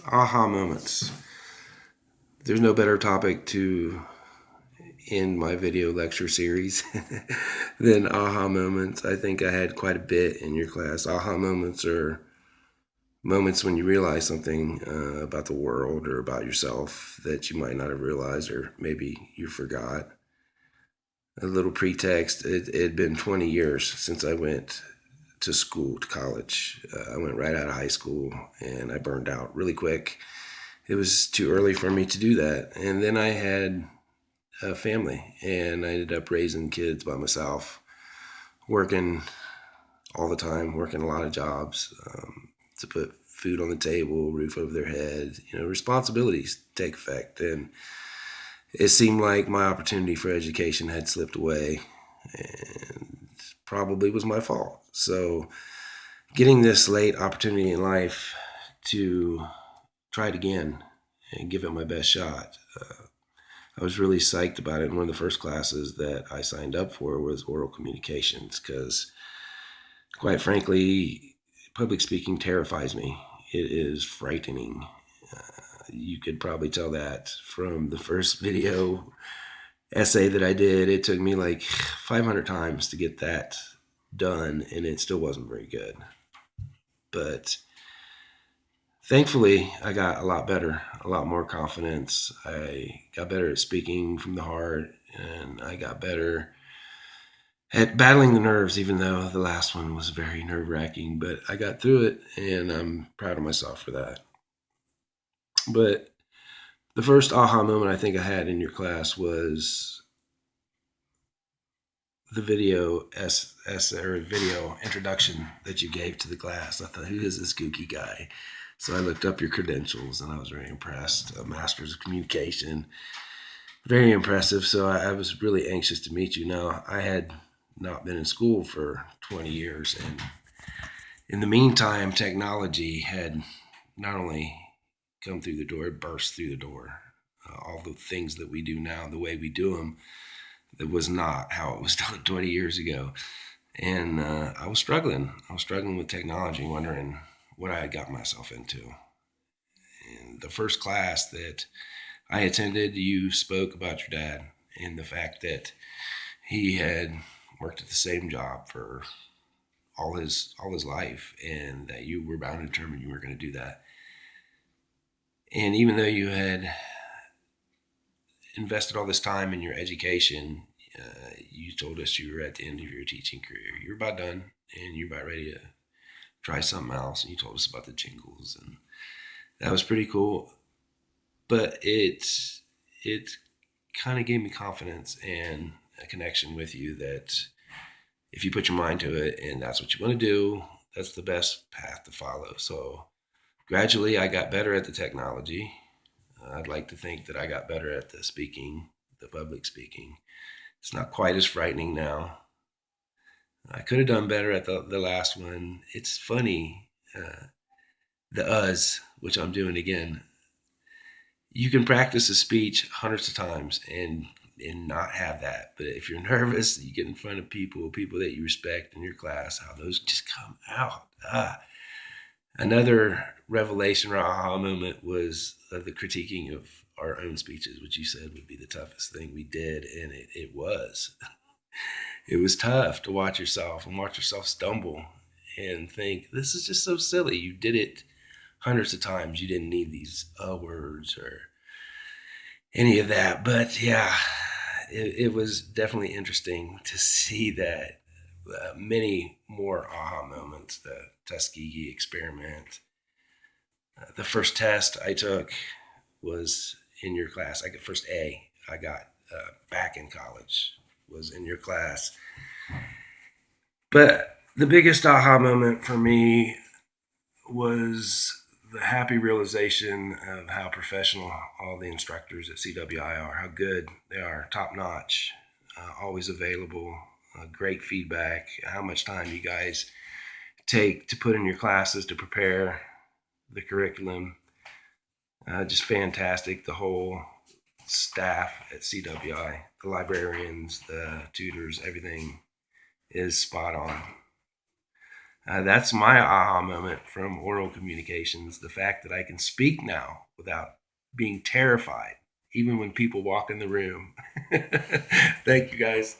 Aha moments. There's no better topic to end my video lecture series than aha moments. I think I had quite a bit in your class. Aha moments are moments when you realize something about the world or about yourself that you might not have realized, or maybe you forgot. A little pretext: it had been 20 years since I went to school, to college. I went right out of high school and I burned out really quick. It was too early for me to do that. And then I had a family and I ended up raising kids by myself, working all the time, working a lot of jobs to put food on the table, roof over their head. Responsibilities take effect. And it seemed like my opportunity for education had slipped away and probably was my fault. So, getting this late opportunity in life to try it again and give it my best shot. I was really psyched about it. And one of the first classes that I signed up for was oral communications because, quite frankly, public speaking terrifies me. It is frightening. You could probably tell that from the first video essay that I did. It took me like 500 times to get that done, and it still wasn't very good. But thankfully, I got a lot better, a lot more confidence. I got better at speaking from the heart, and I got better at battling the nerves, even though the last one was very nerve wracking. But I got through it, and I'm proud of myself for that. But the first aha moment I think I had in your class was the video introduction that you gave to the class. I thought, who is this kooky guy? So I looked up your credentials and I was very impressed. A master's of communication, very impressive. So I was really anxious to meet you. Now, I had not been in school for 20 years, and in the meantime, technology had not only come through the door, it burst through the door. All the things that we do now, the way we do them, it was not how it was done 20 years ago. And I was struggling. I was struggling with technology, wondering what I had got myself into. And the first class that I attended, you spoke about your dad and the fact that he had worked at the same job for all his life, and that you were bound and determined you were going to do that. And even though you had invested all this time in your education, you told us you were at the end of your teaching career. You're about done, and you're about ready to try something else. And you told us about the jingles, and that was pretty cool. But it kind of gave me confidence and a connection with you that if you put your mind to it and that's what you want to do, that's the best path to follow. So gradually, I got better at the technology. I'd like to think that I got better at the speaking, the public speaking. It's not quite as frightening now. I could have done better at the last one. It's funny, the uhs, which I'm doing again. You can practice a speech hundreds of times and not have that. But if you're nervous, you get in front of people that you respect in your class, how those just come out. Another revelation or aha moment was the critiquing of our own speeches, which you said would be the toughest thing we did, and it was. It was tough to watch yourself and watch yourself stumble and think, this is just so silly. You did it hundreds of times. You didn't need these words or any of that. But yeah, it was definitely interesting to see that many more aha moments, the Tuskegee experiment. The first test I took was in your class. I got first A I got back in college was in your class. But the biggest aha moment for me was the happy realization of how professional all the instructors at CWI are, how good they are, top notch, always available, great feedback, how much time you guys take to put in your classes to prepare the curriculum. Just fantastic. The whole staff at CWI, the librarians, the tutors, everything is spot on. That's my aha moment from oral communications. The fact that I can speak now without being terrified, even when people walk in the room. Thank you, guys.